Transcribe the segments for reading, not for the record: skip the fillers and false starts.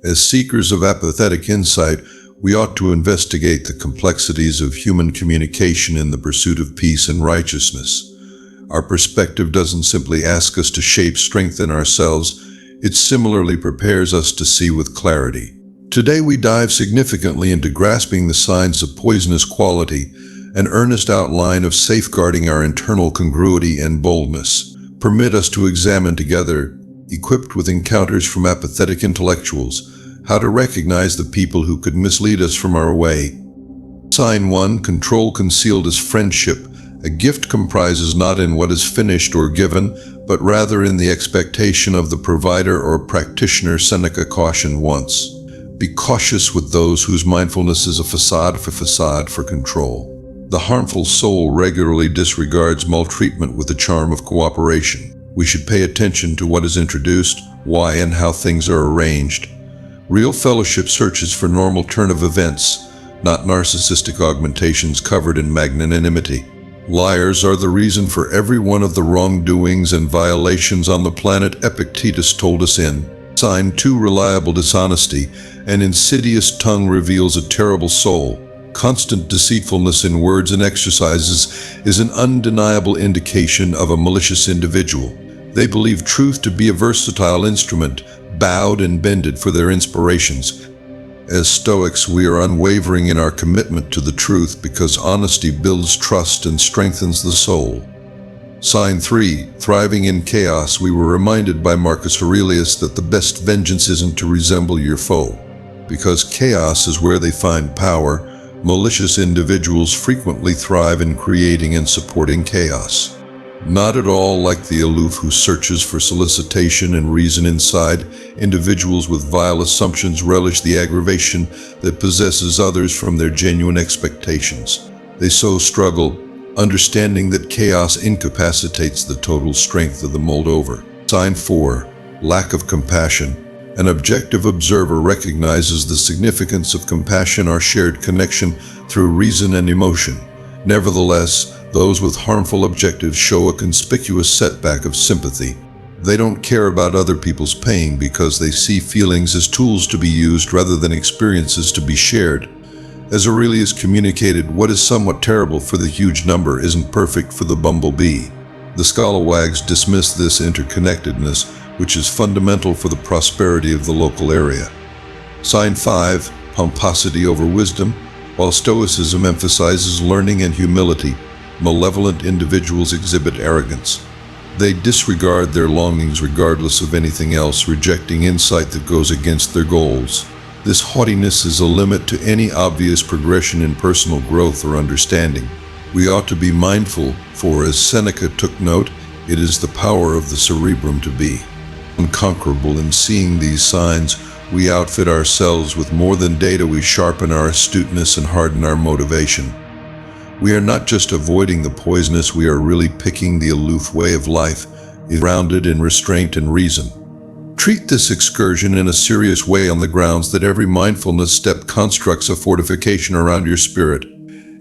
As seekers of apathetic insight, we ought to investigate the complexities of human communication in the pursuit of peace and righteousness. Our perspective doesn't simply ask us to shape strength in ourselves, it similarly prepares us to see with clarity. Today we dive significantly into grasping the signs of poisonous quality, an earnest outline of safeguarding our internal congruity and boldness. Permit us to examine together, equipped with encounters from apathetic intellectuals, how to recognize the people who could mislead us from our way. Sign 1. Control concealed as friendship. A gift comprises not in what is finished or given, but rather in the expectation of the provider or practitioner. Seneca cautioned once. Be cautious with those whose mindfulness is a facade for control. The harmful soul regularly disregards maltreatment with the charm of cooperation. We should pay attention to what is introduced, why and how things are arranged. Real fellowship searches for normal turn of events, not narcissistic augmentations covered in magnanimity. Liars are the reason for every one of the wrongdoings and violations on the planet. Epictetus told us in Sign 2. Reliable dishonesty. An insidious tongue reveals a terrible soul. Constant deceitfulness in words and exercises is an undeniable indication of a malicious individual. They believe truth to be a versatile instrument, bowed and bended for their inspirations. As Stoics, we are unwavering in our commitment to the truth because honesty builds trust and strengthens the soul. Sign 3. Thriving in chaos. We were reminded by Marcus Aurelius that the best vengeance isn't to resemble your foe. Because chaos is where they find power, malicious individuals frequently thrive in creating and supporting chaos. Not at all like the aloof who searches for solicitation and reason inside, individuals with vile assumptions relish the aggravation that possesses others from their genuine expectations. They so struggle, understanding that chaos incapacitates the total strength of the moldover. Sign 4. Lack of compassion. An objective observer recognizes the significance of compassion, our shared connection through reason and emotion. Nevertheless, those with harmful objectives show a conspicuous setback of sympathy. They don't care about other people's pain because they see feelings as tools to be used rather than experiences to be shared. As Aurelius communicated, what is somewhat terrible for the huge number isn't perfect for the bumblebee. The scalawags dismiss this interconnectedness, which is fundamental for the prosperity of the local area. Sign 5. Pomposity over wisdom. While Stoicism emphasizes learning and humility, malevolent individuals exhibit arrogance. They disregard their longings regardless of anything else, rejecting insight that goes against their goals. This haughtiness is a limit to any obvious progression in personal growth or understanding. We ought to be mindful, for as Seneca took note, it is the power of the cerebrum to be unconquerable. In seeing these signs, we outfit ourselves with more than data. We sharpen our astuteness and harden our motivation. We are not just avoiding the poisonous, we are really picking the aloof way of life, grounded in restraint and reason. Treat this excursion in a serious way on the grounds that every mindfulness step constructs a fortification around your spirit.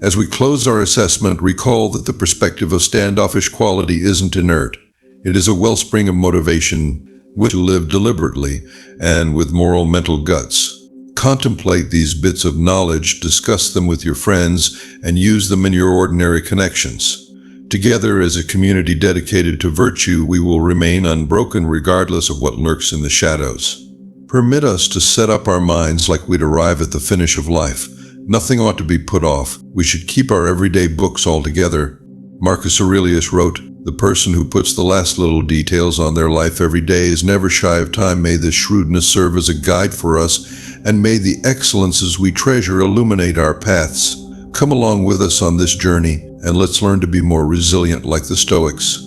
As we close our assessment, recall that the perspective of standoffish quality isn't inert. It is a wellspring of motivation to live deliberately and with moral mental guts. Contemplate these bits of knowledge, discuss them with your friends, and use them in your ordinary connections. Together, as a community dedicated to virtue, we will remain unbroken regardless of what lurks in the shadows. Permit us to set up our minds like we'd arrive at the finish of life. Nothing ought to be put off. We should keep our everyday books all together. Marcus Aurelius wrote, "The person who puts the last little details on their life every day is never shy of time." May this shrewdness serve as a guide for us, and may the excellences we treasure illuminate our paths. Come along with us on this journey, and let's learn to be more resilient like the Stoics.